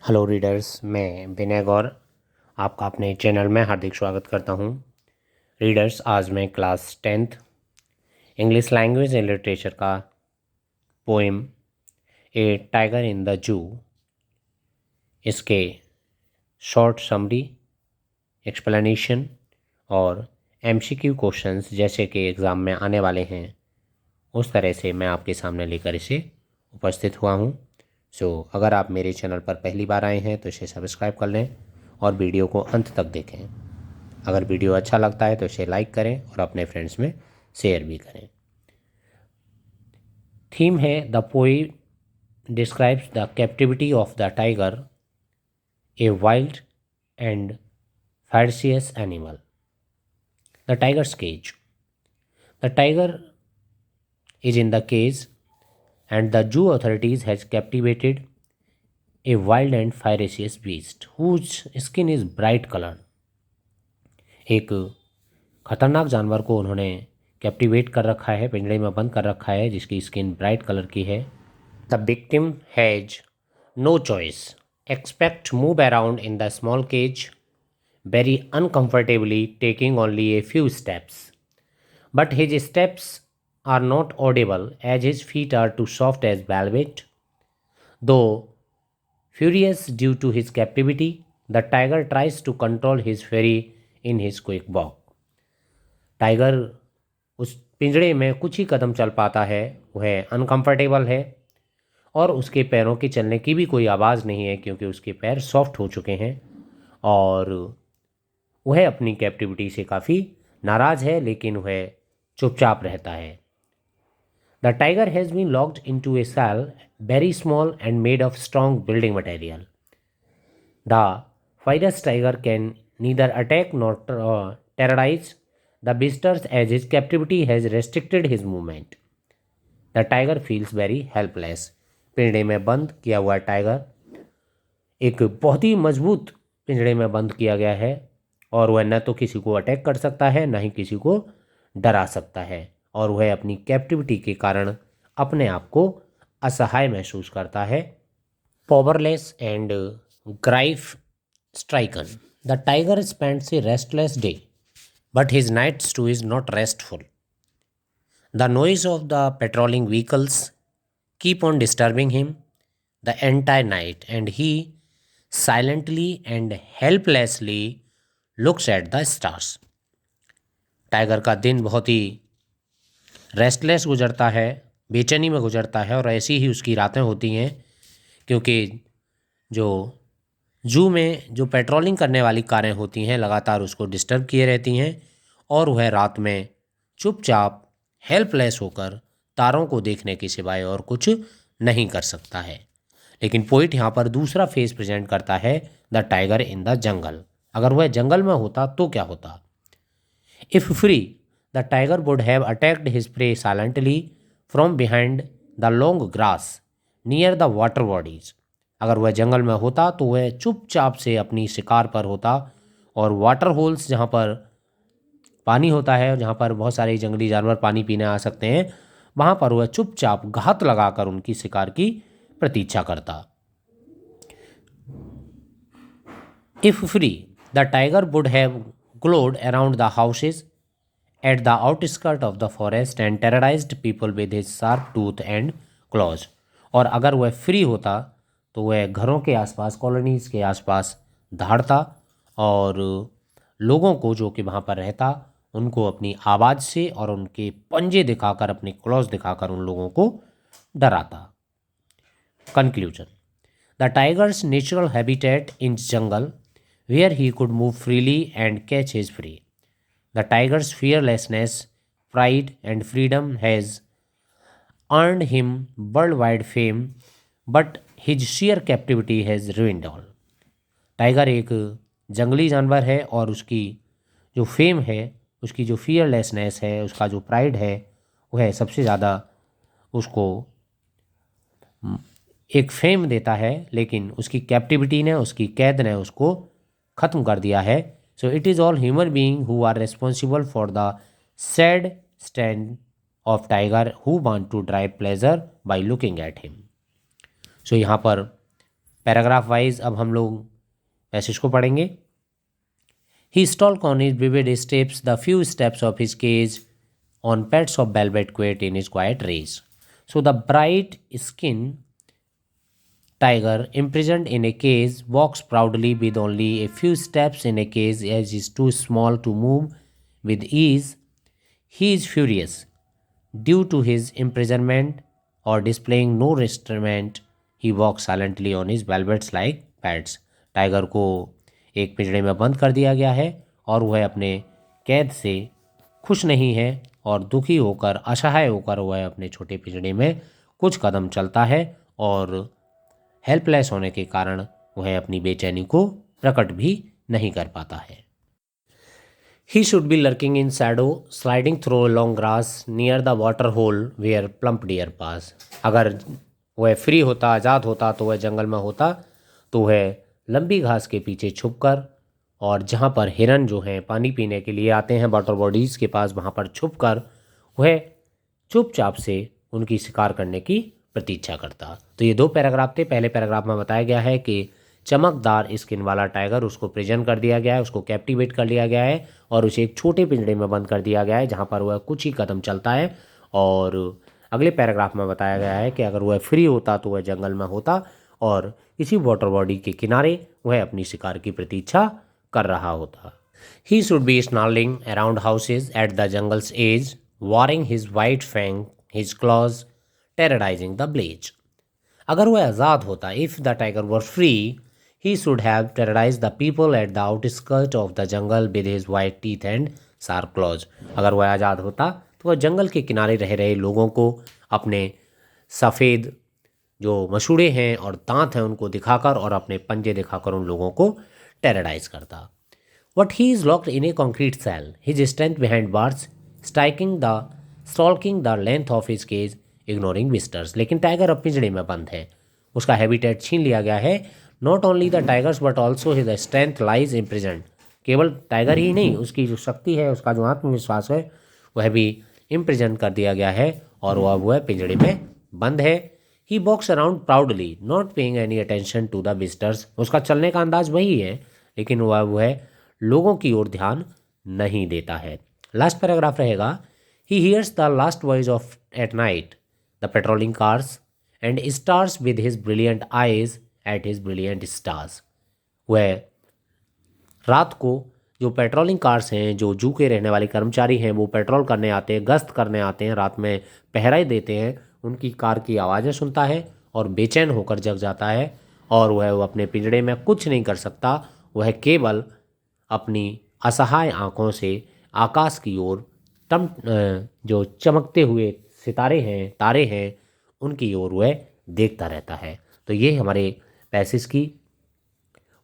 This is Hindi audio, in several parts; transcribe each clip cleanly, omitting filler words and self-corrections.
हेलो रीडर्स, मैं विनय गौर आपका अपने चैनल में हार्दिक स्वागत करता हूं। रीडर्स, आज मैं class 10th English language and literature का poem a tiger in the zoo, इसके शॉर्ट समरी, एक्सप्लेनेशन और एमसीक्यू क्वेश्चंस जैसे कि एग्ज़ाम में आने वाले हैं, उस तरह से मैं आपके सामने लेकर इसे उपस्थित हुआ हूं। अगर आप मेरे चैनल पर पहली बार आए हैं तो इसे सब्सक्राइब कर लें और वीडियो को अंत तक देखें। अगर वीडियो अच्छा लगता है तो इसे लाइक करें और अपने फ्रेंड्स में शेयर भी करें। थीम है the poem describes the captivity of the tiger, a wild and ferocious animal. The tiger's cage. The tiger is in the cage and the zoo authorities has captivated a wild and ferocious beast whose skin is bright colored। एक खतरनाक जानवर को उन्होंने कैप्टिवेट कर रखा है, पिंजड़े में बंद कर रखा है, जिसकी स्किन ब्राइट कलर की है। The victim has no choice expect move around in the small cage very uncomfortably, taking only a few steps. But his steps are not audible as his feet are too soft as velvet. Though furious due to his captivity, the tiger tries to control his fury in his quick walk. Tiger उस पिंजड़े में कुछ ही कदम चल पाता है, वह अनकंफर्टेबल है और उसके पैरों के चलने की भी कोई आवाज़ नहीं है क्योंकि उसके पैर सॉफ्ट हो चुके हैं और वह अपनी कैप्टिविटी से काफ़ी नाराज़ है, लेकिन वह चुपचाप रहता है। The tiger has been locked into a cell very small and made of strong building material. The fierce tiger can neither attack not terrorise the visitors as his captivity has restricted his movement. The tiger feels very helpless. पिंजड़े में बंद किया हुआ टाइगर, एक बहुत ही मजबूत पिंजड़े में बंद किया गया है और वह न तो किसी को अटैक कर सकता है, न ही किसी को डरा सकता है, और वह अपनी कैप्टिविटी के कारण अपने आप को असहाय महसूस करता है। Powerless and grief stricken. The tiger spends a restless day but his nights too is not restful. The noise of the patrolling vehicles keep on disturbing him the entire night and he silently and helplessly looks at the stars। Tiger का दिन बहुत ही रेस्टलेस गुजरता है, बेचैनी में गुजरता है, और ऐसी ही उसकी रातें होती हैं क्योंकि जो जू में जो पेट्रोलिंग करने वाली कारें होती हैं लगातार उसको डिस्टर्ब किए रहती हैं और वह रात में चुपचाप हेल्पलेस होकर तारों को देखने के सिवाय और कुछ नहीं कर सकता है। लेकिन पोइट यहाँ पर दूसरा फेस प्रेजेंट करता है, द टाइगर इन द जंगल। अगर वह जंगल में होता तो क्या होता? If free the tiger would have attacked his prey silently from behind the long grass near the water bodies. अगर वह जंगल में होता तो वह चुपचाप से अपनी शिकार पर होता और वाटर होल्स जहाँ पर पानी होता है और जहाँ पर बहुत सारे जंगली जानवर पानी पीने आ सकते हैं, वहाँ पर वह चुपचाप घात लगाकर उनकी शिकार की प्रतीक्षा करता। If free the tiger would have glowed around the houses at the outskirt of the forest and terrorized people with his sharp tooth and claws. और अगर वह फ्री होता तो वह घरों के आसपास, कॉलोनीज़ के आसपास दहाड़ता और लोगों को जो कि वहाँ पर रहता उनको अपनी आवाज़ से और उनके पंजे दिखाकर, अपने क्लॉज दिखाकर उन लोगों को डराता। Conclusion. The tiger's natural habitat in jungle where he could move freely and catch his free. The tiger's fearlessness, pride and freedom has earned him worldwide fame, but his sheer captivity has ruined all। Tiger एक जंगली जानवर है और उसकी जो फेम है, उसकी जो फियरलेसनेस है, उसका जो प्राइड है, वह सबसे ज़्यादा उसको एक फेम देता है, लेकिन उसकी कैप्टिविटी ने, उसकी कैद ने उसको ख़त्म कर दिया है। So it is all human being who are responsible for the sad stand of tiger who want to drive pleasure by looking at him. So यहाँ पर पैराग्राफ वाइज अब हम लोग पैसेज को पढ़ेंगे। He stalked on his vivid steps the few steps of his cage on pets of velvet quit in his quiet race. So the bright skin tiger imprisoned in a cage walks proudly with only a few steps in a cage as is too small to move with ease. He is furious due to his imprisonment or displaying no restraint. He walks silently on his velvets like pets. Tiger को एक पिंजड़े में बंद कर दिया गया है और वह अपने कैद से खुश नहीं है और दुखी होकर असहाय होकर वह अपने छोटे पिंजड़े में कुछ कदम चलता है और हेल्पलेस होने के कारण वह अपनी बेचैनी को प्रकट भी नहीं कर पाता है। He should be lurking in shadow, sliding through long grass near the water hole where plump deer pass. अगर वह फ्री होता, आज़ाद होता तो वह जंगल में होता, तो वह लंबी घास के पीछे छुपकर और जहाँ पर हिरन जो हैं पानी पीने के लिए आते हैं वाटर बॉडीज़ के पास, वहाँ पर छुपकर वह चुपचाप से उनकी शिकार करने की प्रतीक्षा करता। तो ये दो पैराग्राफ थे। पहले पैराग्राफ में बताया गया है कि चमकदार स्किन वाला टाइगर, उसको प्रिजन कर दिया गया है, उसको कैप्टिवेट कर लिया गया है और उसे एक छोटे पिंजड़े में बंद कर दिया गया है जहाँ पर वह कुछ ही कदम चलता है। और अगले पैराग्राफ में बताया गया है कि अगर वह फ्री होता तो वह जंगल में होता और किसी वाटर बॉडी के किनारे वह अपनी शिकार की प्रतीक्षा कर रहा होता। He should be snarling around houses at the jungle's edge, warring his white fang, his claws, terrorizing the village. अगर वह आज़ाद होता, if the tiger were free, he should have terrorized the people at the outskirts of the jungle with his white teeth and sharp claws. अगर वह आज़ाद होता तो वह जंगल के किनारे रह रहे लोगों को अपने सफ़ेद जो मसूड़े हैं और दांत हैं उनको दिखाकर और अपने पंजे दिखाकर उन लोगों को टेरराइज करता। But he is locked in a concrete cell, his strength behind bars, stalking the length of his cage, ignoring visitors. लेकिन टाइगर अब पिंजड़े में बंद है, उसका हैबिटेट छीन लिया गया है। Not only the tigers but also his strength lies imprisoned. केवल टाइगर ही नहीं, उसकी जो शक्ति है, उसका जो आत्मविश्वास है, वह भी इम्प्रिजन कर दिया गया है और वह पिंजड़े में बंद है। He walks around proudly, not paying any attention to the visitors. उसका चलने का अंदाज वही है, लेकिन वह लोगों की ओर ध्यान नहीं देता है। लास्ट पैराग्राफ रहेगा, He hears the last voice of at night, the patrolling cars, and stars with his brilliant eyes at his brilliant stars. वह रात को जो पेट्रोलिंग कार्स हैं, जो जू के रहने वाले कर्मचारी हैं, वो पेट्रोल करने आते हैं, गश्त करने आते हैं, रात में पहरा देते हैं, उनकी कार की आवाज़ें सुनता है और बेचैन होकर जग जाता है और वह अपने पिंजड़े में कुछ नहीं कर सकता। वह केवल अपनी असहाय आँखों से आकाश की ओर जो चमकते हुए सितारे हैं, तारे हैं, उनकी ओर वह देखता रहता है। तो ये हमारे पैसेज की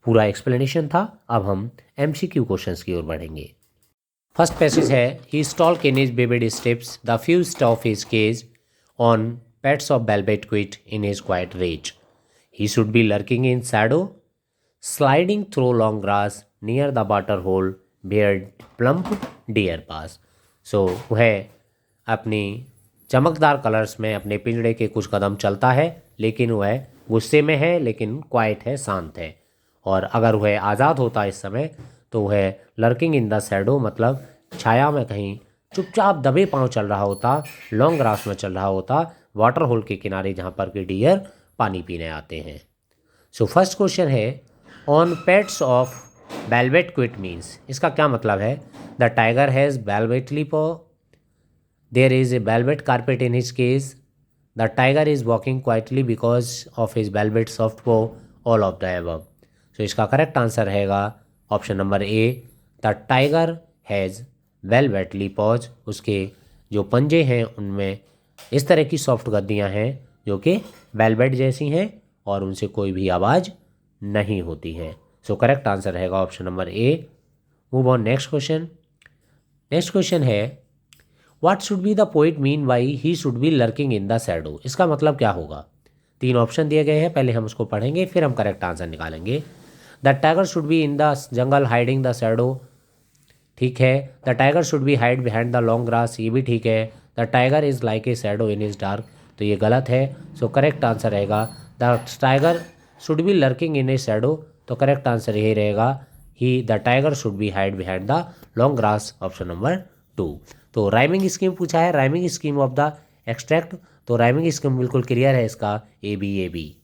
पूरा एक्सप्लेनेशन था। अब हम MCQ क्वेश्चंस की ओर बढ़ेंगे। फर्स्ट पैसेज है, he stalk in his vivid steps the few of his cage on pads of velvet quiet in his quiet rage. He should be lurking in shadow, sliding through long grass near the water hole where plump deer pass. So वह अपनी चमकदार कलर्स में अपने पिंजड़े के कुछ कदम चलता है, लेकिन वह गुस्से में है, लेकिन क्वाइट है, शांत है। और अगर वह आज़ाद होता इस समय तो वह लर्किंग इन द शैडो मतलब छाया में कहीं चुपचाप दबे पांव चल रहा होता, लॉन्ग ग्रास में चल रहा होता, वाटर होल के किनारे जहाँ पर के डियर पानी पीने आते हैं। सो फर्स्ट क्वेश्चन है, on pads of velvet quiet means, इसका क्या मतलब है? The tiger has velvety paw, there is a velvet carpet in his cage, the tiger is walking quietly because of his velvet soft paw, all of the above. So इसका करेक्ट आंसर रहेगा option number A, the tiger has velvety paws. उसके जो पंजे हैं उनमें इस तरह की सॉफ्ट गद्दियाँ हैं जो कि वेलवेट जैसी हैं और उनसे कोई भी आवाज़ नहीं होती है। सो करेक्ट आंसर रहेगा option number A. Move on next question. Next question है, what should be the poet mean by he should be lurking in the shadow. इसका मतलब क्या होगा? 3 ऑप्शन दिए गए हैं, पहले हम उसको पढ़ेंगे फिर हम करेक्ट आंसर निकालेंगे। The tiger should be in the jungle hiding the shadow, ठीक है। The tiger should be hide behind the long grass, ये भी ठीक है। The tiger is like a shadow in is dark, तो ये गलत है। सो करेक्ट आंसर रहेगा the tiger should be lurking in a shadow, तो करेक्ट आंसर यही रहेगा, he the tiger should be hide behind the long grass, option number 2। तो राइमिंग स्कीम पूछा है, rhyming scheme of the extract, तो राइमिंग स्कीम बिल्कुल क्लियर है इसका, ए बी।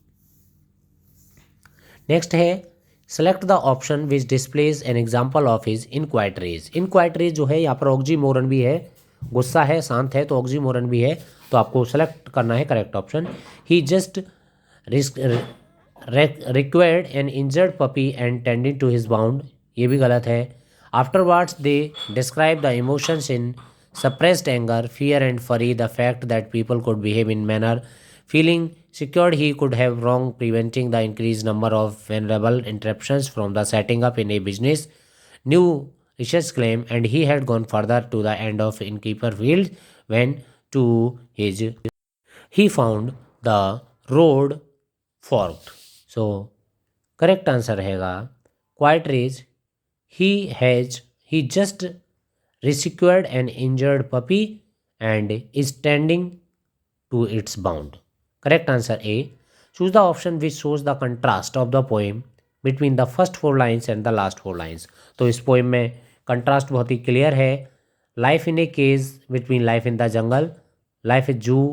नेक्स्ट है select the option which displays an example of his in quiet rage. In quiet rage जो है यहाँ पर ऑक्सीमोरन भी है, गुस्सा है, शांत है, तो ऑक्सीमोरन भी है, तो आपको सेलेक्ट करना है correct option. He just required an injured puppy and tending to his bound, ये भी गलत है। Afterwards they describe the emotions in suppressed anger, fear and fury, the fact that people could behave in manner, feeling secured he could have wrong, preventing the increased number of vulnerable interruptions from the setting up in a business, new research claim, and he had gone further to the end of innkeeper field when to his he found the road forked. So correct answer रहेगा quiet rage, he just rescued an injured puppy and is tending to its bound. Correct answer A. Choose the option which shows the contrast of the poem between the first 4 lines and the last 4 lines. तो इस poem में contrast बहुत ही clear है, life in a cage between life in the jungle, life in zoo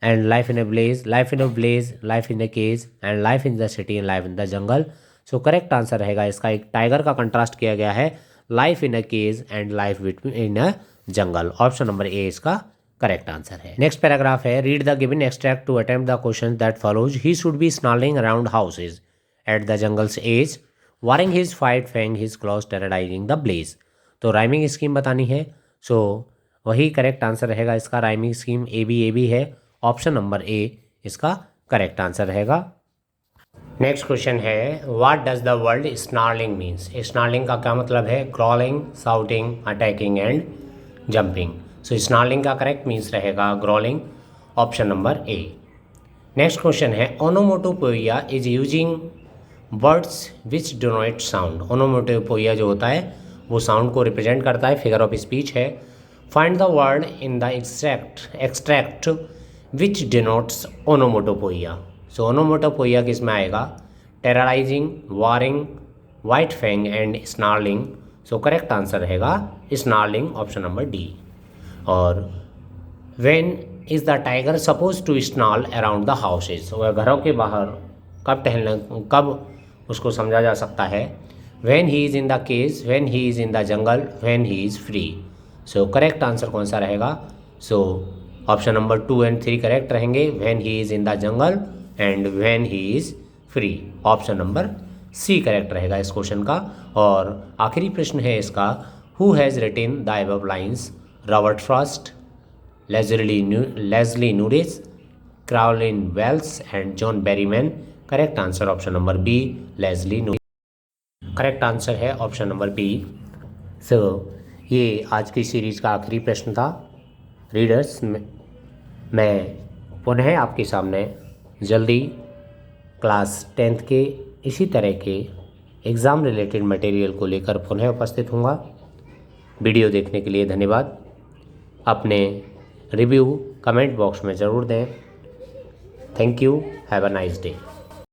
and life in a blaze, life in a blaze, life in a cage and life in the city and life in the jungle. So correct answer रहेगा इसका, एक टाइगर का कंट्रास्ट किया गया है, life in a cage and life between in a jungle, option number A इसका करेक्ट आंसर है। नेक्स्ट पैराग्राफ है, read the given extract to attempt the question that follows, he should be snarling around houses at the jungle's edge, baring his white fang his claws terrorizing the blaze. तो राइमिंग स्कीम बतानी है, सो वही करेक्ट आंसर रहेगा इसका, राइमिंग स्कीम ए बी है, ऑप्शन नंबर ए इसका करेक्ट आंसर रहेगा। नेक्स्ट क्वेश्चन है, what does the word snarling means. Snarling का क्या मतलब है, growling, shouting, attacking and jumping. So snarling का करेक्ट मीन्स रहेगा growling, option number A. Next question है, onomatopoeia is using words which denote sound. Onomatopoeia जो होता है वो साउंड को रिप्रेजेंट करता है, फिगर ऑफ स्पीच है। Find the word in the extract which denotes onomatopoeia. So ओनोमोटोपोइया किस में आएगा, terrorizing, baring, white fang and snarling. So correct answer रहेगा स्नार्लिंग, ऑप्शन नंबर डी। और when is the tiger suppose to snarl around the houses, वह घरों के बाहर कब टहलना, कब उसको समझा जा सकता है, when he is in the cage, when he is in the jungle, when he is free. So correct answer कौन सा रहेगा, so option number 2 and 3 correct रहेंगे, when he is in the jungle and when he is free, option number C correct रहेगा इस क्वेश्चन का। और आखिरी प्रश्न है इसका, who has written the above lines, Robert Frost, Leslie Norris, Crowlin Wales and John Berryman. Correct answer option number B, Leslie Norris. Correct answer है ऑप्शन नंबर बी। सो ये आज की सीरीज़ का आखिरी प्रश्न था। रीडर्स, मैं पुनः आपके सामने जल्दी क्लास 10th के इसी तरह के एग्ज़ाम रिलेटेड मटेरियल को लेकर पुनः उपस्थित हूँगा। वीडियो देखने के लिए धन्यवाद। अपने रिव्यू कमेंट बॉक्स में ज़रूर दें। Thank you, have a nice day.